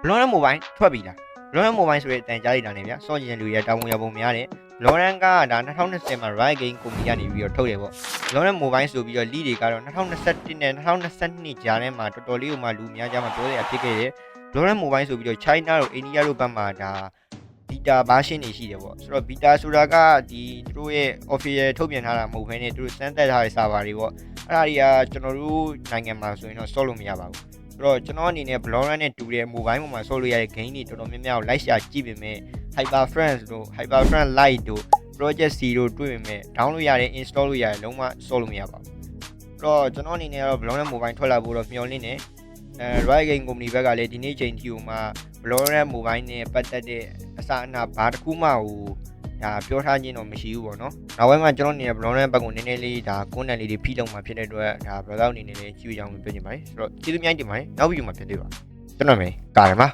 Valorant Mobile ထွက်ပြီလား Valorant Mobile ဆိုတဲ့အတန်ကြားလိုက်တာနဲ့ဗျာစောကျင်တဲ့လူတွေတောင်းဝင်ရပုံများတယ် Valorant ကဒါ2020မှာ Riot Games ကုမ္ပဏီကနေပြီးတော့ထုတ်တယ်ပေါ့ Valorant Mobile ဆိုပြီးတော့ lead တွေကတော့2021နဲ့2022ကြားထဲမှာတော်တော်လေးကိုမှလူများကြားမှာပြောရဖြစ်ခဲ့တယ် Valorant Mobile ဆိုပြီးတော့ China တို့ India တို့ဘက်မှာဒါ beta version တွေရှိတယ်ပေါ့ဆိုတော့ beta ဆိုတာကဒီသူတို့ရဲ့ official ထုတ်ပြန်ထားတာမဟုတ်ဘဲနဲ့သူတို့စမ်းသပ်ထားတဲ့ server တွေပေါ့အဲ့ဒါတွေကကျွန်တော်တို့နိုင်ငံမှာဆိုရင်တော့ solve လို့မရပါဘူးဆိုတော့ကျွန်တော်အနေနဲ့ Valorant နဲ့တူတဲ့ mobile ပေါ်မှာ solve လို့ရတဲ့ game တွေတော်တော်များများကို like ရှာကြည့်ပေမဲ့ Hyper Friends တို့ Hyper Friends Lite တို့ Project C တို့တွေ့ပေမဲ့ download ရတယ် install လို့ရတယ်လုံးဝ solve လို့မရပါဘူးဆိုတော့ကျွန်တော်အနေနဲ့ကတော့ Valorant mobile ထွက်လာဖို့တော့မျှော်လင့်နေRiot Games ကုမ္ပဏီဘက်ကလည်းဒီနေ့ချိန်ထိကိုမှ Valorant mobile နဲ့ပတ်သက်တဲ့အစအနဘာတစ်ခုမှဟိုဒါပြောထားခြင်းတော့မရှိဘူးပေါ့နော်နောက်ပိုင်းမှာကျွန်တော်အနေနဲ့ Valorant ဘက်ကိုနည်းနည်းလေးဒါကွန်းတန်လေးတွေဖိလုံးမှာဖြစ်တဲ့အတွက်ဒါ browser အနေနဲ့လည်းကြည့်ရအောင်ပြောချင်ပါတယ်ဆိုတော့ကျေးဇူးများတင်ပါတယ်နောက်ဗီဒီယိုမှာပြန်တွေ့ပါကျွန်တော်မယ်ကာရမှာ